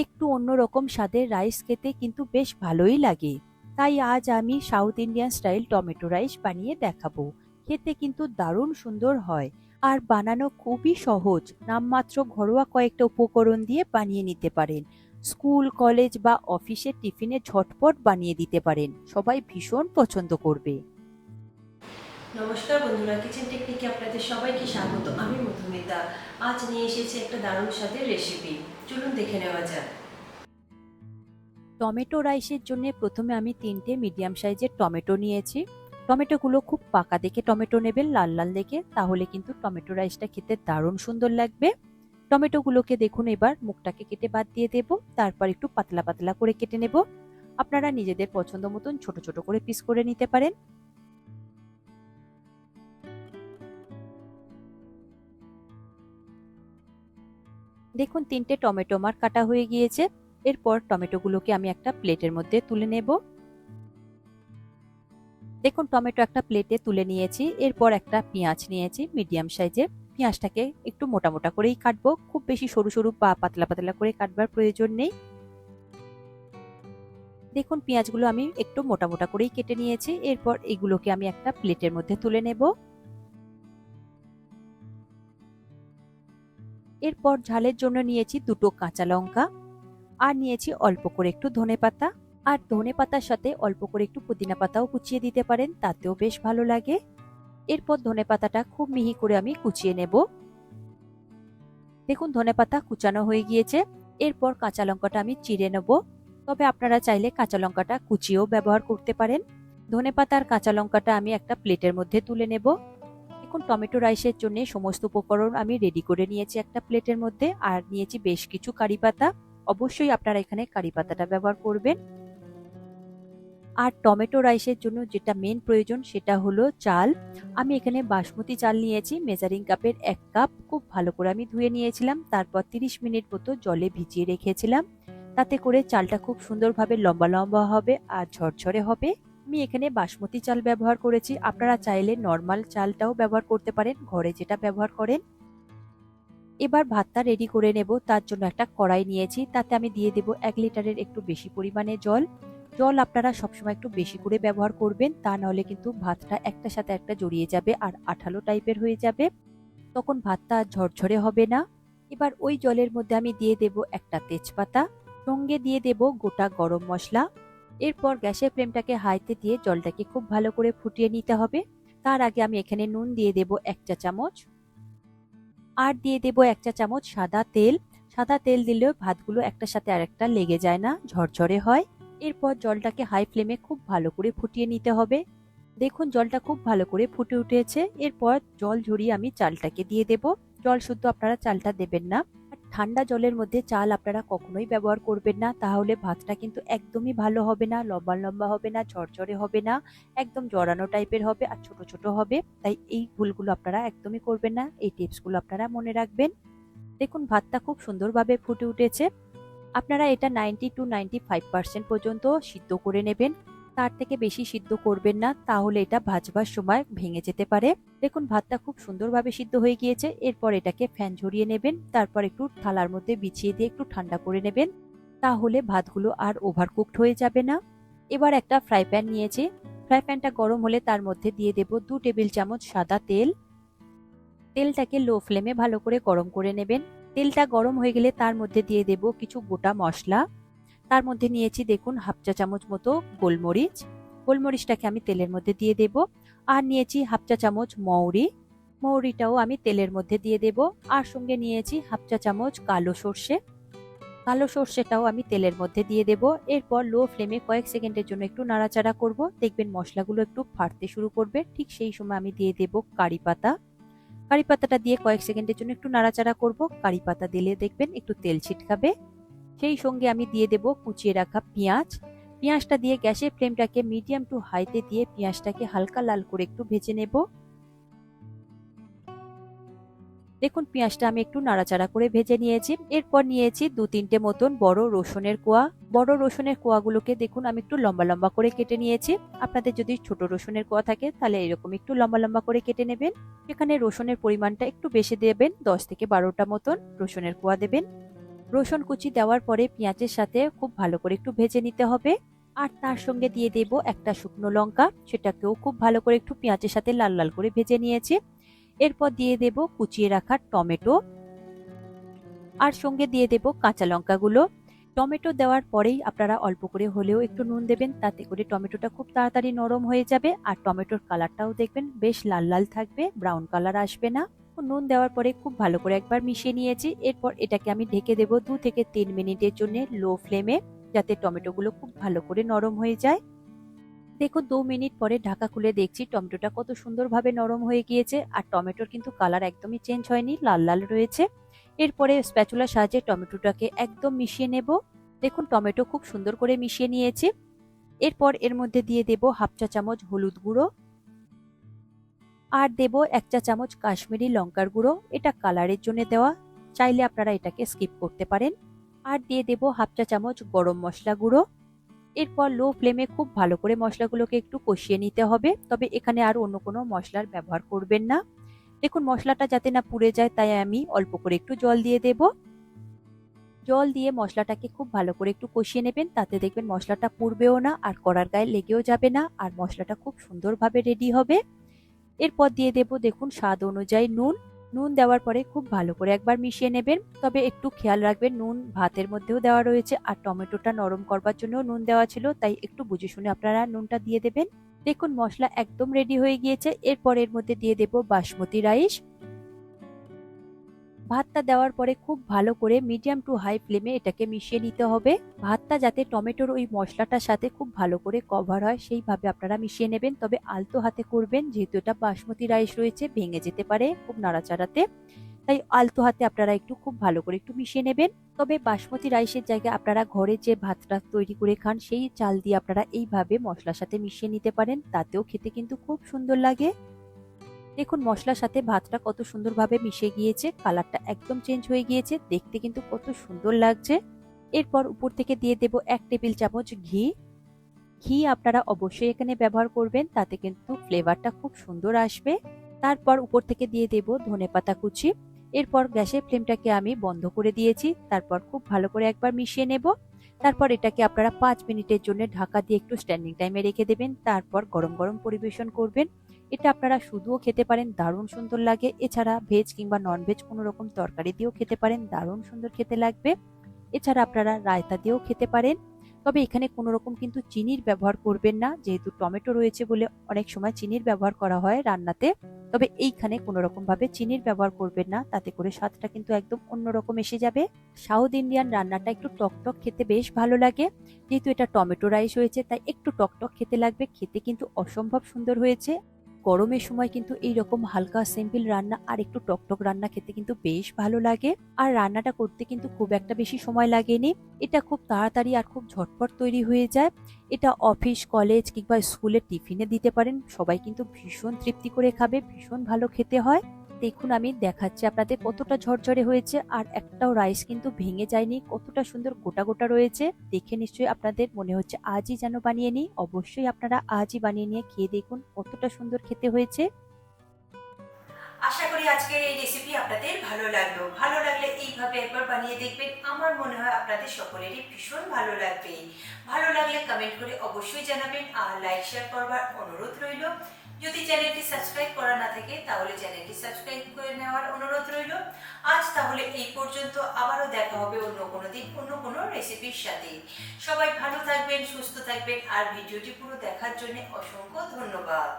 একটু অন্যরকম স্বাদের রাইস খেতে কিন্তু বেশ ভালোই লাগে। তাই আজ আমি south Indian style tomato rice বানিয়ে দেখাবো। খেতে কিন্তু দারুণ সুন্দর হয় আর বানানো খুবই সহজ। নামমাত্র ঘরোয়া কয়েকটা উপকরণ দিয়ে বানিয়ে নিতে পারেন। স্কুল, কলেজ বা অফিসের টিফিনে ঝটপট বানিয়ে দিতে পারেন, সবাই ভীষণ পছন্দ করবে। নমস্কার বন্ধুরা, কিচেন টেকনিকে আপনাদের সবাইকে স্বাগত। আমি মধুমিতা। আজ নিয়ে এসেছি একটা দারুণ স্বাদের রেসিপি। চলুন দেখে নেওয়া যাক। টমেটো রাইসের জন্য প্রথমে আমি 3টে মিডিয়াম সাইজের টমেটো নিয়েছি। টমেটোগুলো খুব পাকা দেখে টমেটো নেবেন, লাল লাল দেখে, তাহলে কিন্তু টমেটো রাইসটা খেতে দারুণ সুন্দর লাগবে। টমেটোগুলোকে দেখুন এবার মুখটাকে কেটে বাদ দিয়ে দেব, তারপর একটু পাতলা পাতলা করে কেটে নেব। আপনারা নিজেদের পছন্দ মতন ছোট ছোট করে পিস করে নিতে পারেন। দেখুন 3টে টমেটো আমার কাটা হয়ে গিয়েছে। এরপর টমেটোগুলোকে আমি একটা প্লেটের মধ্যে তুলে নেব। দেখুন টমেটো একটা প্লেটে তুলে নিয়েছি। এরপর একটা পেঁয়াজ নিয়েছি মিডিয়াম সাইজের। পেঁয়াজটাকে একটু মোটা মোটা করেই কাটবো, খুব বেশি সরু সরু বা পাতলা পাতলা করে কাটবার প্রয়োজন নেই। দেখুন পেঁয়াজগুলো আমি একটু মোটা মোটা করেই কেটে নিয়েছি। এরপর এগুলোকে আমি একটা প্লেটের মধ্যে তুলে নেব। এরপর ঝালের জন্য নিয়েছি 2টো কাঁচা লঙ্কা, আর নিয়েছি অল্প করে একটু ধনেপাতা। আর ধনেপাতার সাথে অল্প করে একটু পুদিনা পাতাও কুচিয়ে দিতে পারেন, তাতেও বেশ ভালো লাগে। এরপর ধনেপাতাটা খুব মিহি করে আমি কুচিয়ে নেব। দেখুন ধনেপাতা কুচানো হয়ে গিয়েছে। এরপর কাঁচা লঙ্কাটা আমি চিড়ে নেব, তবে আপনারা চাইলে কাঁচা লঙ্কাটা কুচিয়েও ব্যবহার করতে পারেন। ধনেপাতা আর কাঁচা লঙ্কাটা আমি একটা প্লেটের মধ্যে তুলে নেব। এখন টমেটো রাইসের জন্য সমস্ত উপকরণ আমি রেডি করে নিয়েছি একটা প্লেটের মধ্যে, আর নিয়েছি বেশ কিছু কারি পাতা। অবশ্যই আপনারা এখানে কারি পাতাটা ব্যবহার করবেন। আর টমেটো রাইসের জন্য যেটা মেন প্রয়োজন সেটা হলো চাল। আমি এখানে বাসমতি চাল নিয়েছি, মেজারিং কাপের 1 কাপ। খুব ভালো করে আমি ধুয়ে নিয়েছিলাম, তারপর 30 মিনিট মতো জলে ভিজিয়ে রেখেছিলাম। তাতে করে চালটা খুব সুন্দরভাবে লম্বা লম্বা হবে আর ঝরঝরে হবে। আমি এখানে বাসমতি চাল ব্যবহার করেছি, আপনারা চাইলে নর্মাল চালটাও ব্যবহার করতে পারেন, ঘরে যেটা ব্যবহার করেন। এবার ভাতটা রেডি করে নেব। তার জন্য একটা কড়াই নিয়েছি, তাতে আমি দিয়ে দেব 1 লিটারের একটু বেশি পরিমাণে জল। জল আপনারা সবসময় একটু বেশি করে ব্যবহার করবেন, তা নাহলে কিন্তু ভাতটা একটার সাথে একটা জড়িয়ে যাবে আর আঠালো টাইপের হয়ে যাবে, তখন ভাতটা ঝরঝরে হবে না। এবার ওই জলের মধ্যে আমি দিয়ে দেব একটা তেজপাতা, সঙ্গে দিয়ে দেব গোটা গরম মশলা। এরপর গ্যাসের ফ্লেমটাকে হাইতে দিয়ে জলটাকে খুব ভালো করে ফুটিয়ে নিতে হবে। তার আগে আমি এখানে নুন দিয়ে দেব 1 চা চামচ, আর দিয়ে দেব 1 চা চামচ সাদা তেল। সাদা তেল দিলে ভাতগুলো একটার সাথে আরেকটা লেগে যায় না, ঝরঝরে হয়। এরপর জলটাকে হাই ফ্লেমে খুব ভালো করে ফুটিয়ে নিতে হবে। দেখুন জলটা খুব ভালো করে ফুটে উঠেছে। এরপর জল ঝরিয়ে আমি চালটাকে দিয়ে দেব। জল শুদ্ধ আপনারা চালটা দেবেন না। আর ঠান্ডা জলের মধ্যে চাল আপনারা কখনোই ব্যবহার করবেন না, তাহলে ভাতটা কিন্তু একদমই ভালো হবে না, লম্বা লম্বা হবে না, ঝরঝরে হবে না, একদম জড়ানো টাইপের হবে আর ছোট ছোট হবে। তাই এই ভুলগুলো আপনারা একদমই করবেন না, এই টিপসগুলো আপনারা মনে রাখবেন। দেখুন ভাতটা খুব সুন্দরভাবে ফুটে উঠেছে। আপনারা এটা 90 to 95% পর্যন্ত সিদ্ধ করে নেবেন, তার থেকে বেশি সিদ্ধ করবেন না, তাহলে এটা ভাজবার সময় ভেঙে যেতে পারে। দেখুন ভাতটা খুব সুন্দরভাবে সিদ্ধ হয়ে গিয়েছে। এরপর এটাকে ফ্যান ঝরিয়ে নেবেন, তারপর একটু থালার মধ্যে বিছিয়ে দিয়ে একটু ঠান্ডা করে নেবেন, তাহলে ভাতগুলো আর ওভারকুকড হয়ে যাবে না। এবার একটা ফ্রাই প্যান নিয়েছি। ফ্রাই প্যানটা গরম হলে তার মধ্যে দিয়ে দেব 2 টেবিল চামচ সাদা তেল। তেলটাকে লো ফ্লেমে ভালো করে গরম করে নেবেন। তেলটা গরম হয়ে গেলে তার মধ্যে দিয়ে দেব কিছু গোটা মশলা। তার মধ্যে নিয়েছি দেখুন হাফ চা চামচ মতো গোলমরিচ। গোলমরিচটাকে আমি তেলের মধ্যে দিয়ে দেব। আর নিয়েছি হাফ চা চামচ মৌরি। মৌরিটাও আমি তেলের মধ্যে দিয়ে দেব। আর সঙ্গে নিয়েছি হাফ চা চামচ কালো সর্ষে। কালো সর্ষেটাও আমি তেলের মধ্যে দিয়ে দেব। এরপর লো ফ্লেমে কয়েক সেকেন্ডের জন্য একটু নাড়াচাড়া করব। দেখবেন মশলাগুলো একটু ফাটতে শুরু করবে, ঠিক সেই সময় আমি দিয়ে দেব কারি পাতা। কারি পাতাটা দিয়ে কয়েক সেকেন্ডের জন্য একটু নাড়াচাড়া করব। কারি পাতা দিলে দেখবেন একটু তেল ছিটকাবে। সেই সঙ্গে আমি দিয়ে দেব কুচিয়ে রাখা পেঁয়াজ। পেঁয়াজটা দিয়ে গ্যাসের ফ্লেমটাকে মিডিয়াম টু হাইতে দিয়ে পেঁয়াজটাকে হালকা লাল করে একটু ভেজে নেব। দেখুন পেঁয়াজটা আমি একটু নাড়াচাড়া করে ভেজে নিয়েছি। এরপর নিয়েছি 2-3টে মতন বড় রসুনের কোয়া। বড় রসুনের কোয়াগুলোকে দেখুন আমি একটু লম্বা লম্বা করে কেটে নিয়েছি। আপনাদের যদি ছোট রসুনের কোয়া থাকে তাহলে এরকম একটু লম্বা লম্বা করে কেটে নেবেন। এখানে রসুনের পরিমাণটা একটু বেশি দেবেন, 10 থেকে 12টা মতন রসুনের কোয়া দেবেন। রসুন কুচি দেওয়ার পরে পেঁয়াজের সাথে খুব ভালো করে একটু ভেজে নিতে হবে। আর তার সঙ্গে দিয়ে দেব একটা শুকনো লঙ্কা, সেটাকেও খুব ভালো করে একটু পেঁয়াজের সাথে লাল লাল করে ভেজে নিয়েছি। এরপর দিয়ে দেব কুচিয়ে রাখা টমেটো, আর সঙ্গে দিয়ে দেব কাঁচা লঙ্কাগুলো। টমেটো দেওয়ার পরেই আপনারা অল্প করে হলেও একটু নুন দেবেন, তাতে করে টমেটোটা খুব তাড়াতাড়ি নরম হয়ে যাবে। আর টমেটোর কালারটাও দেখবেন বেশ লাল লাল থাকবে, ব্রাউন কালার আসবে না। নুন দেওয়ার পরে খুব ভালো করে একবার মিশিয়ে নিয়েছি। এরপর এটাকে আমি ঢেকে দেব 2 থেকে 3 মিনিটের জন্য লো ফ্লেমে, যাতে টমেটোগুলো খুব ভালো করে নরম হয়ে যায়। দেখুন 2 মিনিট পরে ঢাকা খুলে দেখছি টমেটোটা কত সুন্দরভাবে নরম হয়ে গিয়েছে, আর টমেটোর কিন্তু কালার একদমই চেঞ্জ হয়নি, লাল লাল রয়েছে। এরপরে স্প্যাচুলার সাহায্যে টমেটোটাকে একদম মিশিয়ে নেব। দেখুন টমেটো খুব সুন্দর করে মিশিয়ে নিয়েছি। এরপর এর মধ্যে দিয়ে দেব হাফ চা চামচ হলুদ গুঁড়ো, আর দেব 1 চা চামচ কাশ্মীরি লঙ্কার গুঁড়ো, এটা কালারের জন্য দেওয়া, চাইলে আপনারা এটাকে স্কিপ করতে পারেন। আর দিয়ে দেব হাফ চা চামচ গরম মশলা গুঁড়ো। এরপর লো ফ্লেমে খুব ভালো করে মশলাগুলোকে একটু কষিয়ে নিতে হবে, তবে এখানে আর অন্য কোনো মশলার ব্যবহার করবেন না। দেখুন মশলাটা যাতে না পুড়ে যায়, তাই আমি অল্প করে একটু জল দিয়ে দেব। জল দিয়ে মশলাটাকে খুব ভালো করে একটু কষিয়ে নেবেন, তাতে দেখবেন মশলাটা পুড়বেও না আর কড়ার গায়ে লেগেও যাবে না, আর মশলাটা খুব সুন্দরভাবে রেডি হবে। এরপর দিয়ে দেব দেখুন স্বাদ অনুযায়ী নুন। নুন দেওয়ার পরে খুব ভালো করে একবার মিশিয়ে নেবেন, তবে একটু খেয়াল রাখবেন নুন ভাতের মধ্যেও দেওয়া রয়েছে, আর টমেটোটা নরম করবার জন্য নুন দেওয়া ছিল, তাই একটু বুঝে শুনে আপনারা নুনটা দিয়ে দেবেন। দেখুন মশলা একদম রেডি হয়ে গিয়েছে। এরপর এর মধ্যে দিয়ে দেব বাসমতি রাইস। ভাতটা দেওয়ার পরে খুব ভালো করে মিডিয়াম টু হাই ফ্লেমে এটাকে মিশিয়ে নিতে হবে। ভাতটা যাতে টমেটোর ওই মশলাটার সাথে খুব ভালো করে কভার হয়, সেইভাবে আপনারা মিশিয়ে নেবেন, তবে আলতো হাতে করবেন, যেহেতু এটা বাসমতি রাইস রয়েছে, ভেঙে যেতে পারে খুব নাড়াচাড়াতে, তাই আলতো হাতে আপনারা একটু খুব ভালো করে একটু মিশিয়ে নেবেন। তবে বাসমতি রাইসের জায়গায় আপনারা ঘরে যে ভাতটা তৈরি করে খান, সেই চাল দিয়ে আপনারা এইভাবে মশলার সাথে মিশিয়ে নিতে পারেন, তাতেও খেতে কিন্তু খুব সুন্দর লাগে। দেখুন মশলার সাথে ভাতটা কত সুন্দরভাবে মিশে গিয়েছে, কালারটা একদম চেঞ্জ হয়ে গিয়েছে, দেখতে কিন্তু কত সুন্দর লাগছে। এরপর উপর থেকে দিয়ে দেব 1 টেবিল চামচ ঘি। ঘি আপনারা অবশ্যই এখানে ব্যবহার করবেন, তাতে কিন্তু ফ্লেভারটা খুব সুন্দর আসবে। তারপর উপর থেকে দিয়ে দেব ধনেপাতা কুচি। এরপর গ্যাসের ফ্লেমটাকে আমি বন্ধ করে দিয়েছি, তারপর খুব ভালো করে একবার মিশিয়ে নেব। তারপর এটাকে আপনারা 5 মিনিটের জন্য ঢাকা দিয়ে একটু স্ট্যান্ডিং টাইমে রেখে দেবেন, তারপর গরম গরম পরিবেশন করবেন। এটা আপনারা শুধুও খেতে পারেন, দারুণ সুন্দর লাগে। এছাড়া ভেজ কিংবা নন ভেজ কোনো রকম তরকারি দিয়েও খেতে পারেন, দারুণ সুন্দর খেতে লাগবে। এছাড়া আপনারা রায়তা দিয়েও খেতে পারেন, তবে এখানে কোনো রকম কিন্তু চিনির ব্যবহার করবেন না, যেহেতু টমেটো রয়েছে বলে অনেক সময় চিনির ব্যবহার করা হয় রান্নাতে, তবে এইখানে কোনো রকম ভাবে চিনির ব্যবহার করবেন না, তাতে করে স্বাদটা কিন্তু একদম অন্যরকম এসে যাবে। সাউথ ইন্ডিয়ান রান্নাটা একটু টকটক খেতে বেশ ভালো লাগে, যেহেতু এটা টমেটো রাইস হয়েছে তাই একটু টকটক খেতে লাগবে, খেতে কিন্তু অসম্ভব সুন্দর হয়েছে। গরমের সময় কিন্তু এইরকম হালকা সিম্পল রান্না আর একটু টকটক রান্না খেতে কিন্তু বেশ ভালো লাগে। আর রান্নাটা করতে কিন্তু খুব একটা বেশি সময় লাগেনি, এটা খুব তাড়াতাড়ি আর খুব ঝটপট তৈরি হয়ে যায়। এটা অফিস কলেজ কিংবা স্কুলের টিফিনে দিতে পারেন, সবাই কিন্তু ভীষণ তৃপ্তি করে খাবে, ভীষণ ভালো খেতে হয়। দেখুন আমি দেখাচ্ছি আপনাদের কতটা ঝরঝরে হয়েছে, আর একটাও রাইস কিন্তু ভেঙে যায়নি, কতটা সুন্দর গোটা গোটা রয়েছে। দেখে নিশ্চয়ই আপনাদের মনে হচ্ছে আজই যেন বানিয়ে নিই, অবশ্যই আপনারা আজই বানিয়ে নিয়ে খেয়ে দেখুন কতটা সুন্দর খেতে হয়েছে। আশা করি আজকের এই রেসিপি আপনাদের ভালো লাগলো। ভালো লাগলে এইভাবে একবার বানিয়ে দেখবেন, আমার মনে হয় আপনাদের সকলেরই ভীষণ ভালো লাগবে। ভালো লাগলে কমেন্ট করে অবশ্যই জানাবেন, আর লাইক শেয়ার করবার অনুরোধ রইল। যদি চ্যানেলটি সাবস্ক্রাইব করা না থাকে তাহলে চ্যানেলটি সাবস্ক্রাইব করে নেওয়ার অনুরোধ রইল। আজ তাহলে এই পর্যন্ত, আবারও দেখা হবে অন্য কোনো দিন অন্য কোনো রেসিপির সাথে। সবাই ভালো থাকবেন, সুস্থ থাকবেন, আর ভিডিওটি পুরো দেখার জন্য অসংখ্য ধন্যবাদ।